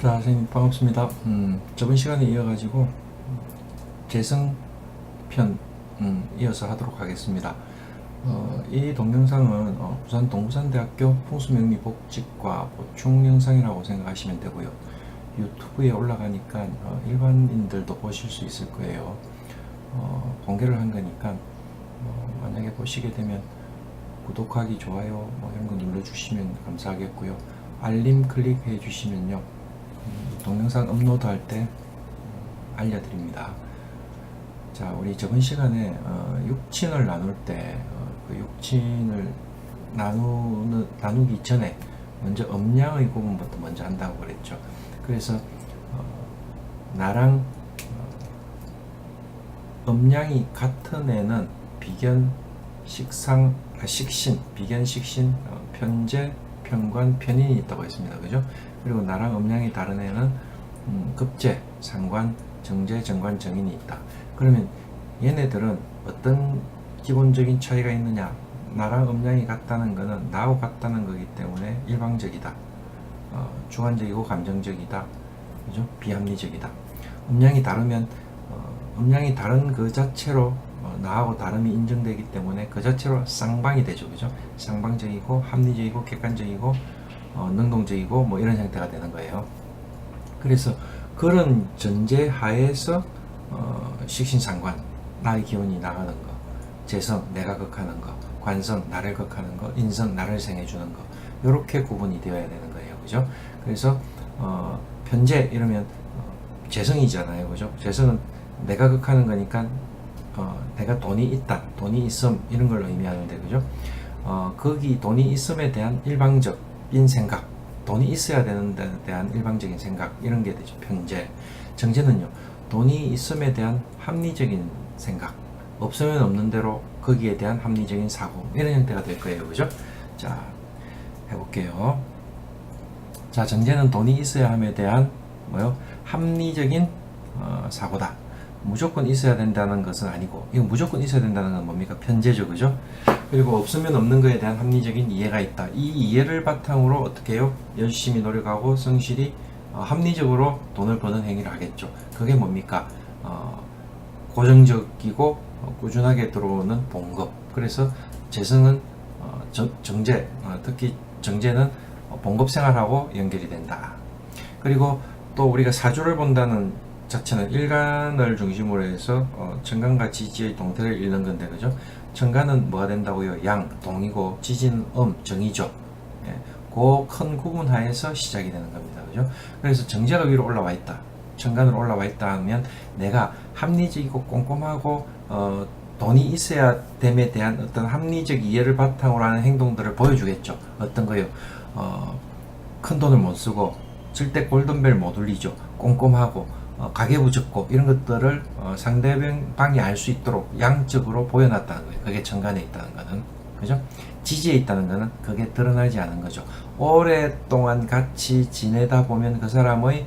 자, 선생님 반갑습니다. 저번 시간에 이어가지고 재성편 이어서 하도록 하겠습니다. 이 동영상은 부산 동부산대학교 풍수명리복직과 보충 영상이라고 생각하시면 되고요. 유튜브에 올라가니까 일반인들도 보실 수 있을 거예요. 공개를 한 거니까 만약에 보시게 되면 구독하기, 좋아요 이런 거 눌러주시면 감사하겠고요. 알림 클릭해 주시면요, 동영상 업로드할 때 알려드립니다. 자, 우리 저번 시간에 육친을 나눌 때 그 육친을 나누기 전에 먼저 음양의 구분부터 먼저 한다고 그랬죠. 그래서 나랑 음양이 같은 애는 비견, 식상, 식신, 비견, 식신, 편재, 편관, 편인이 있다고 했습니다. 그죠? 그리고 나랑 음양이 다른 애는 급재, 상관, 정재, 정관, 정인이 있다. 그러면 얘네들은 어떤 기본적인 차이가 있느냐? 나랑 음양이 같다는 거는 나하고 같다는 거기 때문에 일방적이다. 주관적이고 감정적이다. 그죠? 비합리적이다. 음양이 다르면 음양이 다른 그 자체로 나하고 다름이 인정되기 때문에 그 자체로 쌍방이 되죠. 그죠? 쌍방적이고 합리적이고 객관적이고 능동적이고 뭐 이런 형태가 되는 거예요. 그래서 그런 전제 하에서 식신상관, 나의 기운이 나가는 거, 재성, 내가 극하는 거, 관성, 나를 극하는 거, 인성, 나를 생해주는 거, 이렇게 구분이 되어야 되는 거예요. 그죠? 그래서 편재 이러면 재성이잖아요. 그죠? 재성은 내가 극하는 거니까 내가 돈이 있다, 돈이 있음 이런 걸 의미하는데, 그죠? 거기 돈이 있음에 대한 일방적인 생각, 돈이 있어야 되는 데 대한 일방적인 생각, 이런 게 되죠. 편재. 정재는요, 돈이 있음에 대한 합리적인 생각, 없으면 없는 대로 거기에 대한 합리적인 사고, 이런 형태가 될 거예요. 그죠? 자, 해볼게요. 자, 정재는 돈이 있어야 함에 대한 합리적인 사고다. 무조건 있어야 된다는 것은 아니고, 이거 무조건 있어야 된다는 건 뭡니까? 편재죠. 그죠? 그리고 없으면 없는 것에 대한 합리적인 이해가 있다. 이 이해를 바탕으로 어떻게 해요? 열심히 노력하고 성실히 합리적으로 돈을 버는 행위를 하겠죠. 그게 뭡니까? 고정적이고 꾸준하게 들어오는 봉급. 그래서 재성은 정재, 특히 정재는 봉급 생활하고 연결이 된다. 그리고 또 우리가 사주를 본다는 자체는 일간을 중심으로 해서 천간과 지지의 동태를 읽는 건데, 그죠? 천간은 뭐가 된다고요? 양, 동이고, 지지는 정이죠. 예, 그 큰 구분 하에서 시작이 되는 겁니다. 그죠? 그래서 정제가 위로 올라와 있다, 천간으로 올라와 있다 하면 내가 합리적이고 꼼꼼하고 돈이 있어야 됨에 대한 어떤 합리적 이해를 바탕으로 하는 행동들을 보여주겠죠. 어떤 거요? 큰 돈을 못 쓰고 절대 골든벨 못 울리죠. 꼼꼼하고 가계부 적고 이런 것들을 상대방이 알 수 있도록 양적으로 보여놨다는 거예요. 그게 천간에 있다는 거는. 그죠? 지지에 있다는 거는 그게 드러나지 않은 거죠. 오랫동안 같이 지내다 보면 그 사람의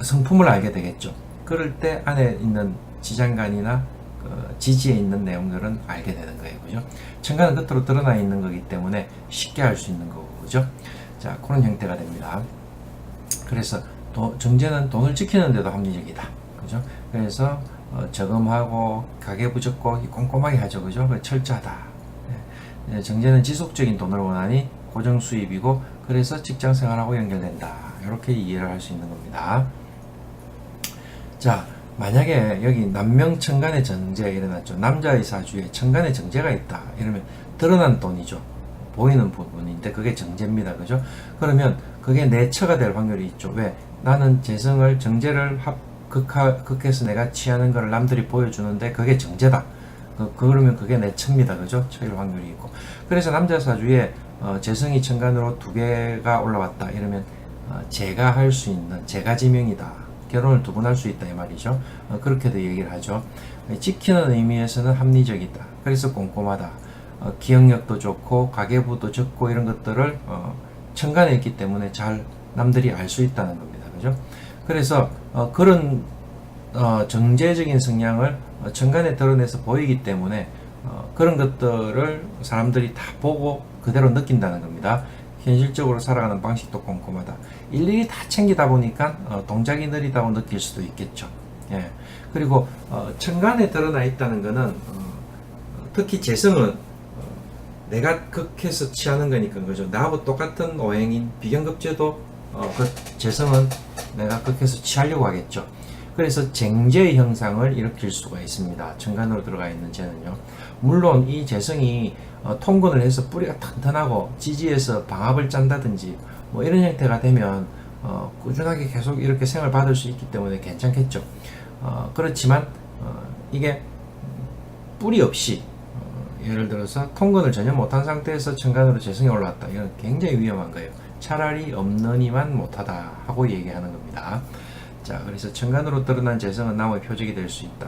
성품을 알게 되겠죠. 그럴 때 안에 있는 지장간이나 지지에 있는 내용들은 알게 되는 거예요. 그죠? 천간은 겉으로 드러나 있는 거기 때문에 쉽게 알 수 있는 거고. 그죠? 자, 그런 형태가 됩니다. 그래서 정제는 돈을 지키는데도 합리적이다. 그죠? 그래서 저금하고 가계부 적고 꼼꼼하게 하죠. 그죠? 철저하다. 네. 정제는 지속적인 돈을 원하니 고정 수입이고, 그래서 직장 생활하고 연결된다. 이렇게 이해를 할 수 있는 겁니다. 자, 만약에 여기 남명천간의 정제가 일어났죠. 남자의 사주에 천간의 정제가 있다. 이러면 드러난 돈이죠. 보이는 부분인데 그게 정제입니다. 그죠? 그러면 그게 내처가 될 확률이 있죠. 왜? 나는 재성을, 정제를 극해서 내가 취하는 걸 남들이 보여주는데 그게 정제다. 그러면 그게 내처입니다. 그죠? 처일 확률이 있고. 그래서 남자 사주에 재성이 천간으로 두 개가 올라왔다. 이러면 제가 할 수 있는, 제가 지명이다. 결혼을 두 번 할 수 있다. 이 말이죠. 그렇게도 얘기를 하죠. 지키는 의미에서는 합리적이다. 그래서 꼼꼼하다. 기억력도 좋고 가계부도 적고 이런 것들을 천간에 있기 때문에 잘 남들이 알 수 있다는 겁니다. 그죠? 그래서 그런 정제적인 성향을 천간에 드러내서 보이기 때문에 그런 것들을 사람들이 다 보고 그대로 느낀다는 겁니다. 현실적으로 살아가는 방식도 꼼꼼하다. 일일이 다 챙기다 보니까 동작이 느리다고 느낄 수도 있겠죠. 예. 그리고 천간에 드러나 있다는 것은 특히 재성은 내가 극해서 취하는 거니까 그죠. 나하고 똑같은 오행인 비견급제도 그 재성은 내가 극해서 취하려고 하겠죠. 그래서 쟁제의 형상을 일으킬 수가 있습니다. 천간으로 들어가 있는 재는요. 물론 이 재성이 통근을 해서 뿌리가 튼튼하고 지지해서 방압을 짠다든지 뭐 이런 형태가 되면 꾸준하게 계속 이렇게 생을 받을 수 있기 때문에 괜찮겠죠. 그렇지만 이게 뿌리 없이 예를 들어서 통근을 전혀 못한 상태에서 천간으로 재성이 올라왔다. 이건 굉장히 위험한 거예요. 차라리 없느니만 못하다 하고 얘기하는 겁니다. 자, 그래서 천간으로 드러난 재성은 나무의 표적이 될 수 있다.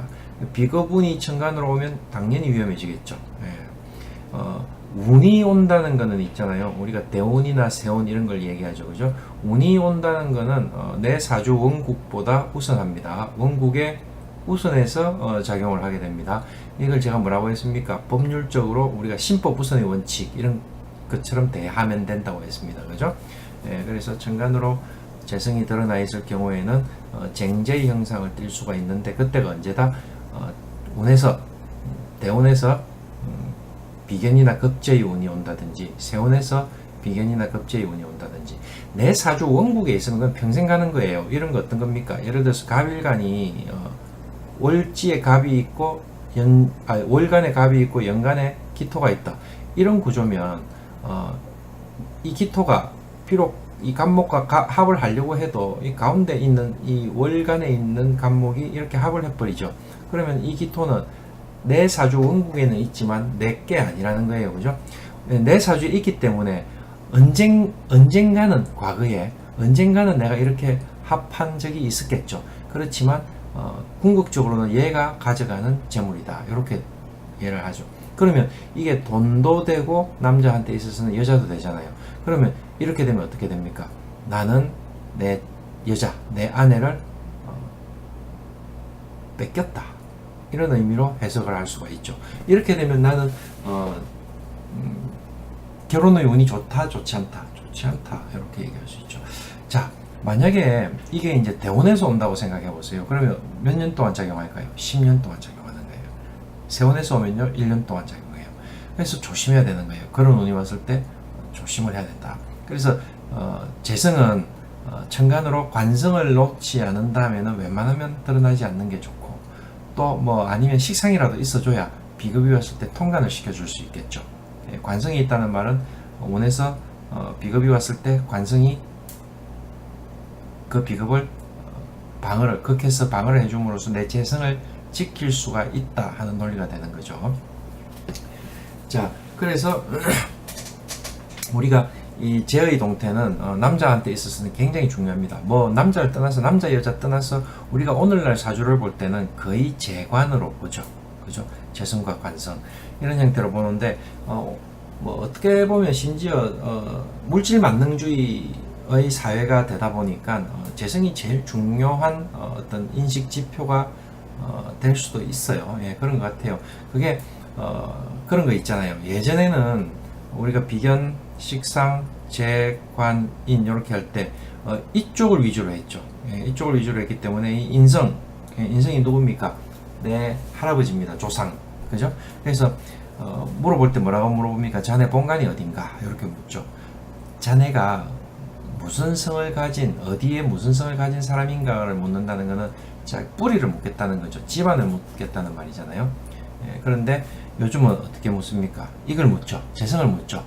비거분이 천간으로 오면 당연히 위험해지겠죠. 예. 운이 온다는 거는 있잖아요. 우리가 대운이나 세운 이런 걸 얘기하죠. 그죠? 운이 온다는 거는 내 사주 원국보다 우선합니다. 원국에 우선해서 작용을 하게 됩니다. 이걸 제가 뭐라고 했습니까? 법률적으로 우리가 신법 우선의 원칙 이런 것처럼 대하면 된다고 했습니다. 그죠? 예, 그래서 천간으로 재성이 드러나 있을 경우에는 쟁제의 형상을 띌 수가 있는데 그때가 언제다? 운에서 대운에서 비견이나 급제의 운이 온다든지 세운에서 비견이나 급제의 운이 온다든지 내 사주 원국에 있으면 그건 평생 가는 거예요. 이런 거 어떤 겁니까? 예를 들어서 갑일간이 월지에 갑이 있고 월간에 갑이 있고 연간에 기토가 있다. 이런 구조면 이 기토가 비록 이 간목과 합을 하려고 해도 이 가운데 있는 이 월간에 있는 간목이 이렇게 합을 해버리죠. 그러면 이 기토는 내 사주 원국에는 있지만 내게 아니라는 거예요. 그죠? 내 사주에 있기 때문에 언젠가는 과거에 언젠가는 내가 이렇게 합한 적이 있었겠죠. 그렇지만 궁극적으로는 얘가 가져가는 재물이다. 이렇게 이해를 하죠. 그러면 이게 돈도 되고 남자한테 있어서는 여자도 되잖아요. 그러면 이렇게 되면 어떻게 됩니까? 나는 내 여자, 내 아내를 뺏겼다. 이런 의미로 해석을 할 수가 있죠. 이렇게 되면 나는 결혼의 운이 좋다, 좋지 않다, 좋지 않다 이렇게 얘기할 수 있죠. 자, 만약에 이게 이제 대운에서 온다고 생각해 보세요. 그러면 몇 년 동안 작용할까요? 10년 동안 작용하는 거예요. 세운에서 오면요 1년 동안 작용해요. 그래서 조심해야 되는 거예요. 그런 운이 왔을 때 조심을 해야 된다. 그래서 재성은 천간으로 관성을 놓지 않는다면 웬만하면 드러나지 않는 게 좋고 또 뭐 아니면 식상이라도 있어줘야 비급이 왔을 때 통관을 시켜줄 수 있겠죠. 예, 관성이 있다는 말은 운에서 비급이 왔을 때 관성이 그 비급을 극해서 방어를 해줌으로써 내 재성을 지킬 수가 있다 하는 논리가 되는 거죠. 자, 그래서 우리가 이 재의 동태는 남자한테 있어서는 굉장히 중요합니다. 뭐 남자를 떠나서 남자 여자 떠나서 우리가 오늘날 사주를 볼 때는 거의 재관으로 보죠. 그죠? 재성과 관성 이런 형태로 보는데 뭐 어떻게 보면 심지어 물질 만능주의의 사회가 되다 보니까 재성이 제일 중요한 어떤 인식 지표가 될 수도 있어요. 예, 그런 것 같아요. 그게 그런 거 있잖아요. 예전에는 우리가 비견, 식상, 재관인 이렇게 할 때 이쪽을 위주로 했죠. 예, 이쪽을 위주로 했기 때문에 이 인성이 누굽니까? 내 할아버지입니다. 조상. 그죠? 그래서 물어볼 때 뭐라고 물어봅니까? 자네 본관이 어딘가? 이렇게 묻죠. 자네가 무슨 성을 가진 어디에 무슨 성을 가진 사람인가를 묻는다는 것은 자 뿌리를 묻겠다는 거죠. 집안을 묻겠다는 말이잖아요. 예, 그런데 요즘은 어떻게 묻습니까? 이걸 묻죠. 재성을 묻죠.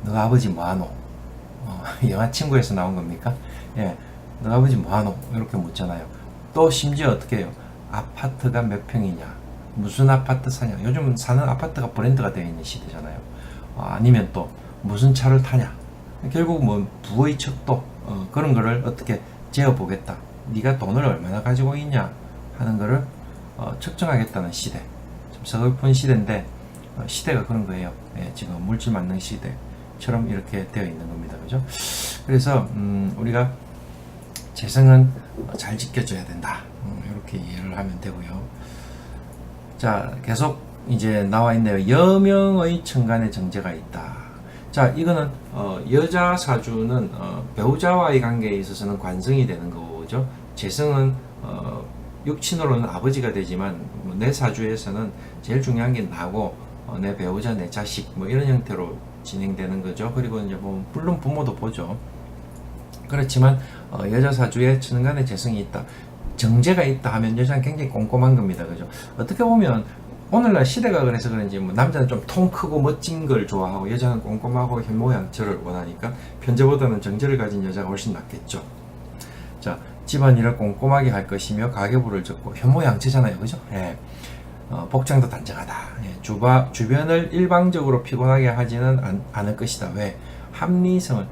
너 아버지 뭐하노? 영화 친구에서 나온 겁니까? 예, 너 아버지 뭐하노? 이렇게 묻잖아요. 또 심지어 어떻게 해요? 아파트가 몇 평이냐? 무슨 아파트 사냐? 요즘은 사는 아파트가 브랜드가 되어 있는 시대잖아요. 아니면 또 무슨 차를 타냐? 결국 뭐 부의 척도 그런 거를 어떻게 재어보겠다. 네가 돈을 얼마나 가지고 있냐 하는 거를 측정하겠다는 시대. 좀 서글픈 시대인데 시대가 그런 거예요. 예, 지금 물질 만능 시대처럼 이렇게 되어 있는 겁니다. 그죠? 그래서 우리가 재성은 잘 지켜줘야 된다. 이렇게 이해를 하면 되고요. 자, 계속 이제 나와 있네요. 여명의 천간에 정제가 있다. 자, 이거는 여자 사주는 배우자와의 관계에 있어서는 관성이 되는 거죠. 재성은 육친으로는 아버지가 되지만 내 사주에서는 제일 중요한 게 나고 내 배우자, 내 자식 뭐 이런 형태로 진행되는 거죠. 그리고 이제 뭐 물론 부모도 보죠. 그렇지만 여자 사주에 천간에 재성이 있다, 정제가 있다 하면 여자는 굉장히 꼼꼼한 겁니다. 그죠? 어떻게 보면 오늘날 시대가 그래서 그런지 뭐 남자는 좀 통 크고 멋진 걸 좋아하고 여자는 꼼꼼하고 현모양처를 원하니까 편제보다는 정제를 가진 여자가 훨씬 낫겠죠. 자, 집안일을 꼼꼼하게 할 것이며 가계부를 적고 현모양처잖아요. 그죠? 예. 복장도 단정하다. 예. 주변을 일방적으로 피곤하게 하지는 않을 것이다. 왜? 합리성을,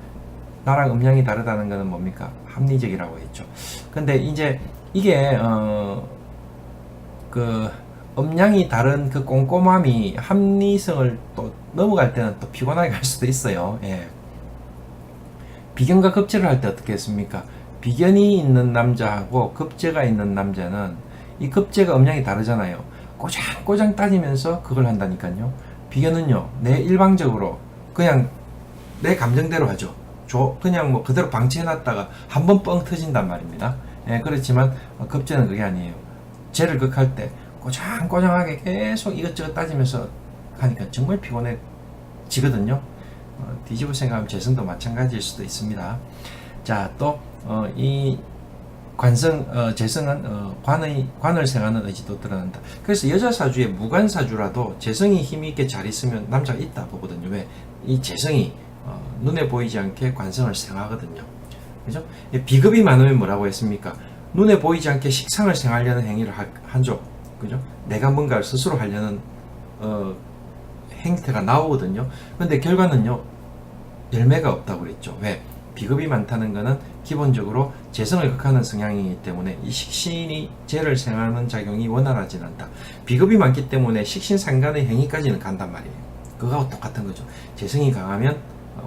나랑 음양이 다르다는 것은 뭡니까? 합리적이라고 했죠. 근데 이제 이게 그 음양이 다른 그 꼼꼼함이 합리성을 또 넘어갈 때는 또 피곤하게 갈 수도 있어요. 예. 비견과 급제를 할 때 어떻게 했습니까? 비견이 있는 남자하고 급제가 있는 남자는 이 급제가 음양이 다르잖아요. 꼬장꼬장 따지면서 그걸 한다니까요. 비견은요, 내 일방적으로 그냥 내 감정대로 하죠. 그냥 뭐 그대로 방치해놨다가 한번 뻥 터진단 말입니다. 예, 그렇지만 급제는 그게 아니에요. 죄를 극할 때 꼬장꼬장하게 계속 이것저것 따지면서 하니까 정말 피곤해지거든요. 뒤집어 생각하면 재성도 마찬가지일 수도 있습니다. 자, 또 이 재성은 관을 생하는 의지도 드러난다. 그래서 여자 사주에 무관 사주라도 재성이 힘 있게 잘 있으면 남자가 있다 보거든요. 왜? 이 재성이 눈에 보이지 않게 관성을 생하거든요. 그죠? 비급이 많으면 뭐라고 했습니까? 눈에 보이지 않게 식상을 생하려는 행위를 하죠. 그죠? 내가 뭔가를 스스로 하려는 행태가 나오거든요. 근데 결과는요, 열매가 없다고 그랬죠. 왜? 비급이 많다는 것은 기본적으로 재성을 극하는 성향이기 때문에 이 식신이 재를 생하는 작용이 원활하지 않다. 비급이 많기 때문에 식신상간의 행위까지는 간단 말이에요. 그거하고 똑같은 거죠. 재성이 강하면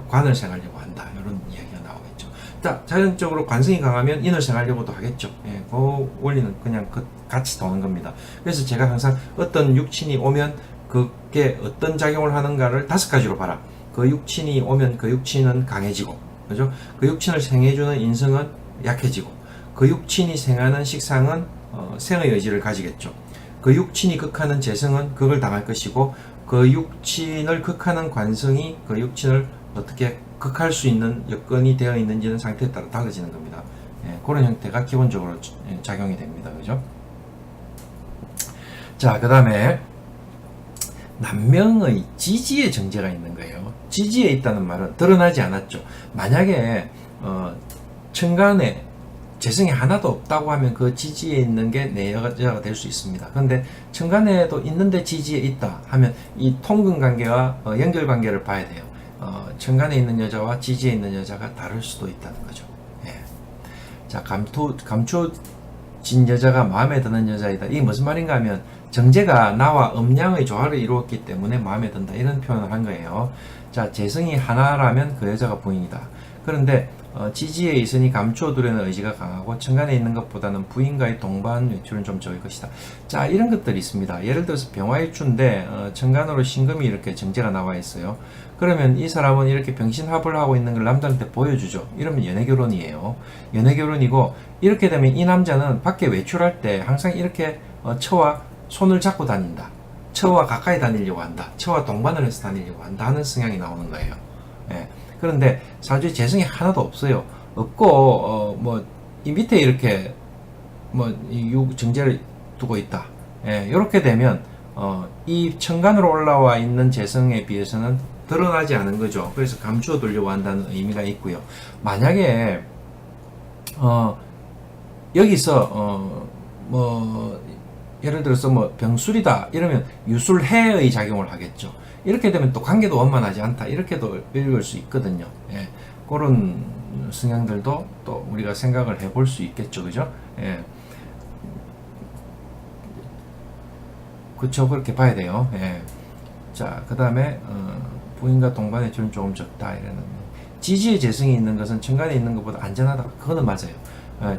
관을 생하려고 한다. 이런 이야기가 나오겠죠. 자, 자연적으로 관성이 강하면 인을 생하려고도 하겠죠. 예, 그 원리는 그냥 같이 도는 겁니다. 그래서 제가 항상 어떤 육친이 오면 그게 어떤 작용을 하는가를 5가지로 봐라. 그 육친이 오면 그 육친은 강해지고, 그죠? 그 육친을 생해주는 인성은 약해지고, 그 육친이 생하는 식상은 생의 의지를 가지겠죠. 그 육친이 극하는 재성은 극을 당할 것이고, 그 육친을 극하는 관성이 그 육친을 어떻게 극할 수 있는 여건이 되어 있는지는 상태에 따라 달라지는 겁니다. 예, 그런 형태가 기본적으로 작용이 됩니다. 그죠? 자, 그 다음에 남명의 지지에 정제가 있는 거예요. 지지에 있다는 말은 드러나지 않았죠. 만약에 천간에 재성이 하나도 없다고 하면 그 지지에 있는 게 내 여자가 될 수 있습니다. 그런데 천간에도 있는데 지지에 있다 하면 이 통근관계와 연결관계를 봐야 돼요. 천간에 있는 여자와 지지에 있는 여자가 다를 수도 있다는 거죠. 예. 자, 감춰진 여자가 마음에 드는 여자이다. 이게 무슨 말인가 하면 정제가 나와 음양의 조화를 이루었기 때문에 마음에 든다, 이런 표현을 한 거예요. 자, 재성이 하나라면 그 여자가 부인이다. 그런데 지지에 있으니 감추어두려는 의지가 강하고 천간에 있는 것보다는 부인과의 동반 외출은 좀 적을 것이다. 자, 이런 것들이 있습니다. 예를 들어서 병화일주인데 천간으로 신금이 이렇게 정제가 나와 있어요. 그러면 이 사람은 이렇게 병신합을 하고 있는 걸 남자한테 보여주죠. 이러면 연애결혼이에요. 연애결혼이고, 이렇게 되면 이 남자는 밖에 외출할 때 항상 이렇게 처와 손을 잡고 다닌다. 처와 가까이 다니려고 한다. 처와 동반을 해서 다니려고 한다 하는 성향이 나오는 거예요. 예. 그런데 사주에 재성이 하나도 없어요. 없고 이 밑에 이렇게 정제를 두고 있다. 예. 이렇게 되면 이 천간으로 올라와 있는 재성에 비해서는 드러나지 않은 거죠. 그래서 감추어 두려고 한다는 의미가 있고요. 만약에 여기서 예를 들어서 병술이다 이러면 유술해의 작용을 하겠죠. 이렇게 되면 또 관계도 원만하지 않다, 이렇게도 읽을 수 있거든요. 예, 그런 성향들도 또 우리가 생각을 해볼 수 있겠죠. 그죠? 예. 그쵸, 그렇게 봐야 돼요. 예. 자, 그 다음에 부인과 동반의 줄은 조금 적다, 이러는. 지지의 재성이 있는 것은 천간에 있는 것보다 안전하다. 그거는 맞아요.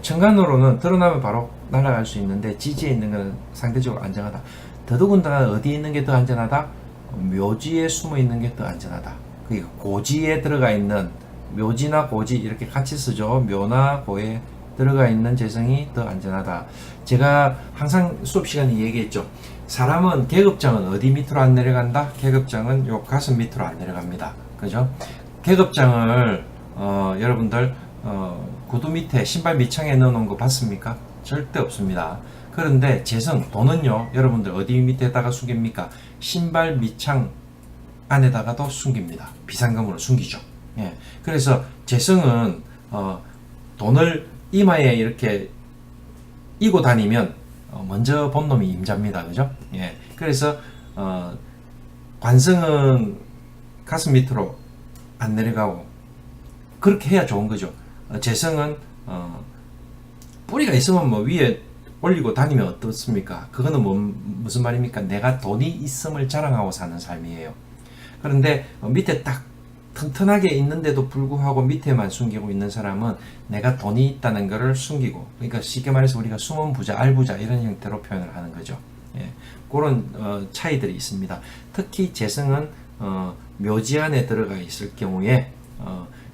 천간으로는 드러나면 바로 날아갈 수 있는데 지지에 있는 것은 상대적으로 안전하다. 더더군다나 어디에 있는 게 더 안전하다? 묘지에 숨어 있는 게 더 안전하다. 그러니까 고지에 들어가 있는 묘지나 고지 이렇게 같이 쓰죠. 묘나 고에 들어가 있는 재성이 더 안전하다. 제가 항상 수업 시간에 얘기했죠. 사람은 계급장은 어디 밑으로 안 내려간다? 계급장은 요 가슴 밑으로 안 내려갑니다. 그죠? 계급장을 여러분들 구두 밑에 신발 밑창에 넣어놓은 거 봤습니까? 절대 없습니다. 그런데 재성, 돈은요, 여러분들 어디 밑에다가 숨깁니까? 신발 밑창 안에다가도 숨깁니다. 비상금으로 숨기죠. 예. 그래서 재성은 돈을 이마에 이렇게 이고 다니면 먼저 본 놈이 임자입니다. 그죠? 예. 그래서 관성은 가슴 밑으로 안 내려가고 그렇게 해야 좋은 거죠. 재성은 뿌리가 있으면 뭐 위에 올리고 다니면 어떻습니까? 그거는 무슨 말입니까? 내가 돈이 있음을 자랑하고 사는 삶이에요. 그런데 밑에 딱 튼튼하게 있는데도 불구하고 밑에만 숨기고 있는 사람은 내가 돈이 있다는 것을 숨기고, 그러니까 쉽게 말해서 우리가 숨은 부자, 알부자 이런 형태로 표현을 하는 거죠. 예, 그런 차이들이 있습니다. 특히 재성은 묘지 안에 들어가 있을 경우에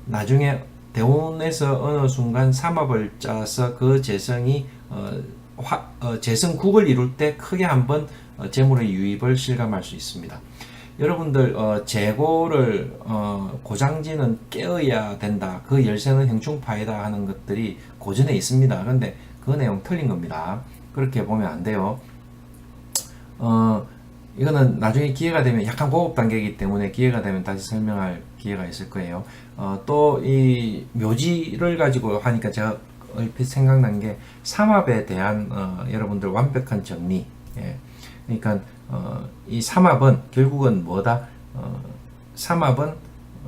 나중에 대운에서 어느 순간 삼합을 짜서 그 재성이 재성국을 이룰 때 크게 한번 재물의 유입을 실감할 수 있습니다. 여러분들 재고를 고장지는 깨어야 된다. 그 열쇠는 행충파이다 하는 것들이 고전에 있습니다. 그런데 그 내용 틀린 겁니다. 그렇게 보면 안 돼요. 이거는 나중에 기회가 되면 약간 고급 단계이기 때문에 기회가 되면 다시 설명할 기회가 있을 거예요. 또 이 묘지를 가지고 하니까 제가 얼핏 생각난 게 삼합에 대한 여러분들 완벽한 정리. 예. 그러니까 이 삼합은 결국은 뭐다? 삼합은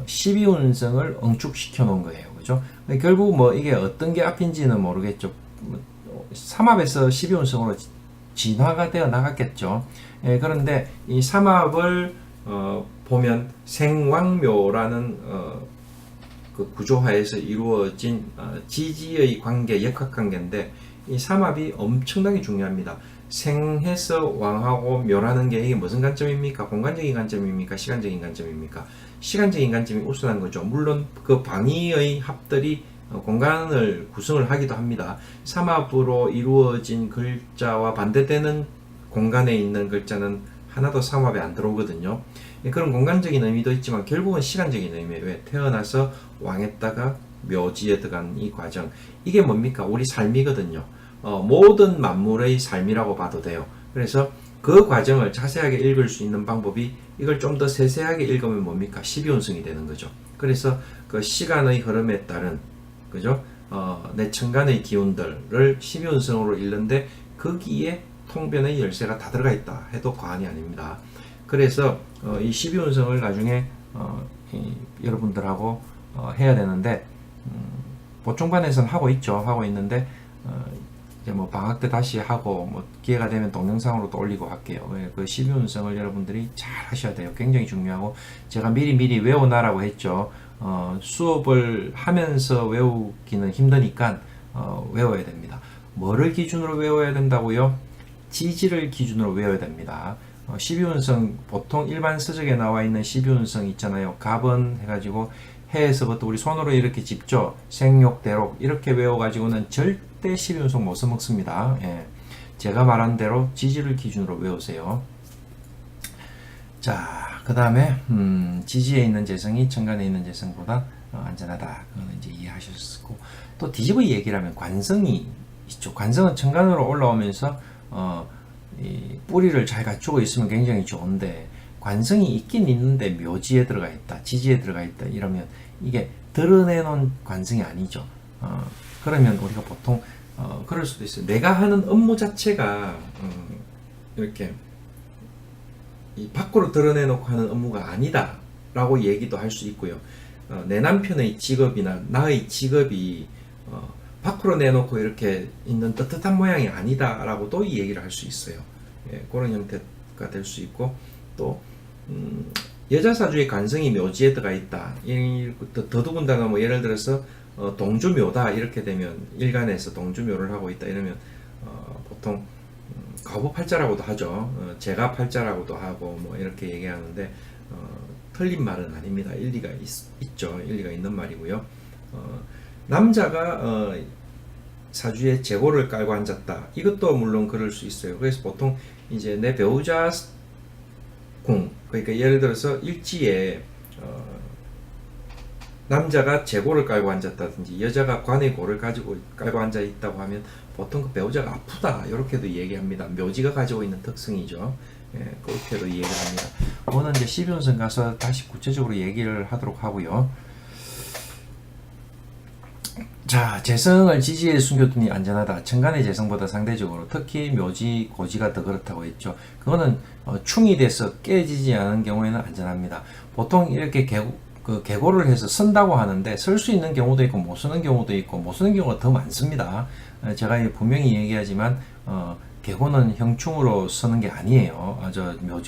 12운성을 응축시켜 놓은 거예요. 그죠? 결국 뭐 이게 어떤 게 앞인지는 모르겠죠. 삼합에서 12운성으로 진화가 되어 나갔겠죠. 예, 그런데 이 삼합을 보면 생왕묘라는 그 구조화에서 이루어진 지지의 관계, 역학관계인데 이 삼합이 엄청나게 중요합니다. 생해서 왕하고 묘라는 게 이게 무슨 관점입니까? 공간적인 관점입니까? 시간적인 관점입니까? 시간적인 관점이 우선한 거죠. 물론 그 방위의 합들이 공간을 구성을 하기도 합니다. 삼합으로 이루어진 글자와 반대되는 공간에 있는 글자는 하나도 삼합에 안 들어오거든요. 그런 공간적인 의미도 있지만 결국은 시간적인 의미예요. 왜? 태어나서 왕했다가 묘지에 들어간 이 과정. 이게 뭡니까? 우리 삶이거든요. 모든 만물의 삶이라고 봐도 돼요. 그래서 그 과정을 자세하게 읽을 수 있는 방법이 이걸 좀 더 세세하게 읽으면 뭡니까? 12운성이 되는 거죠. 그래서 그 시간의 흐름에 따른 그죠? 내 천간의 기운들을 12운성으로 읽는데 거기에 통변의 열쇠가 다 들어가 있다 해도 과언이 아닙니다. 그래서 이 12운성을 나중에 여러분들하고 해야 되는데 보충반에서는 하고 있죠. 하고 있는데 이제 뭐 방학 때 다시 하고 뭐 기회가 되면 동영상으로 또 올리고 할게요. 그 12운성을 여러분들이 잘 하셔야 돼요. 굉장히 중요하고 제가 미리 외워놔라고 했죠. 수업을 하면서 외우기는 힘드니까 외워야 됩니다. 뭐를 기준으로 외워야 된다고요? 지지를 기준으로 외워야 됩니다. 12운성 보통 일반 서적에 나와 있는 12운성 있잖아요. 갑은 해가지고 해에서부터 우리 손으로 이렇게 짚죠. 생욕, 대록 이렇게 외워가지고는 절대 12운성 못 써먹습니다. 예. 제가 말한 대로 지지를 기준으로 외우세요. 자, 그 다음에 지지에 있는 재성이 천간에 있는 재성보다 안전하다. 그건 이제 이해하셨고 또 뒤집어 얘기를 하면 관성이 있죠. 관성은 천간으로 올라오면서 이 뿌리를 잘 갖추고 있으면 굉장히 좋은데 관성이 있긴 있는데 묘지에 들어가 있다, 지지에 들어가 있다 이러면 이게 드러내놓은 관성이 아니죠. 그러면 우리가 보통 그럴 수도 있어요. 내가 하는 업무 자체가 이렇게 이 밖으로 드러내놓고 하는 업무가 아니다 라고 얘기도 할 수 있고요. 내 남편의 직업이나 나의 직업이 밖으로 내놓고 이렇게 있는 떳떳한 모양이 아니다 라고도 이 얘기를 할 수 있어요. 예, 그런 형태가 될 수 있고 또 여자사주의 관성이 묘지에 들어가 있다. 더더군다나 뭐 예를 들어서 동주묘다 이렇게 되면 일간에서 동주묘를 하고 있다 이러면 보통 과부팔자라고도 하죠. 제가팔자라고도 하고 뭐 이렇게 얘기하는데 틀린 말은 아닙니다. 일리가 있죠. 일리가 있는 말이고요. 남자가 사주에 재고를 깔고 앉았다. 이것도 물론 그럴 수 있어요. 그래서 보통 이제 내 배우자 궁, 그러니까 예를 들어서 일지에 남자가 재고를 깔고 앉았다든지 여자가 관의 고를 가지고 깔고 앉아 있다고 하면 보통 그 배우자가 아프다 이렇게도 얘기합니다. 묘지가 가지고 있는 특성이죠. 예, 그렇게도 얘기를 합니다. 그거는 이제 12운선 가서 다시 구체적으로 얘기를 하도록 하고요. 자, 재성을 지지에 숨겨두니 안전하다. 천간의 재성보다 상대적으로 특히 묘지, 고지가 더 그렇다고 했죠. 그거는 충이 돼서 깨지지 않은 경우에는 안전합니다. 보통 이렇게 개고를 해서 쓴다고 하는데 쓸 수 있는 경우도 있고 못 쓰는 경우도 있고 못 쓰는 경우가 더 많습니다. 제가 분명히 얘기하지만 개고는 형충으로 쓰는 게 아니에요.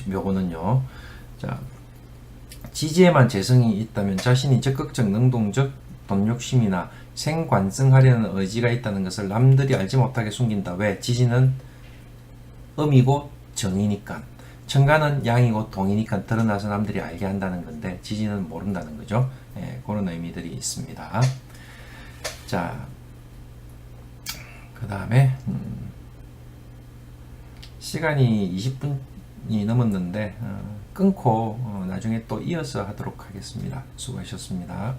묘고는요. 자, 지지에만 재성이 있다면 자신이 적극적, 능동적 돈 욕심이나 생관승하려는 의지가 있다는 것을 남들이 알지 못하게 숨긴다. 왜? 지지는 음이고 정이니까. 천간은 양이고 동이니까 드러나서 남들이 알게 한다는 건데 지지는 모른다는 거죠. 예, 그런 의미들이 있습니다. 자, 그 다음에 시간이 20분이 넘었는데 끊고 나중에 또 이어서 하도록 하겠습니다. 수고하셨습니다.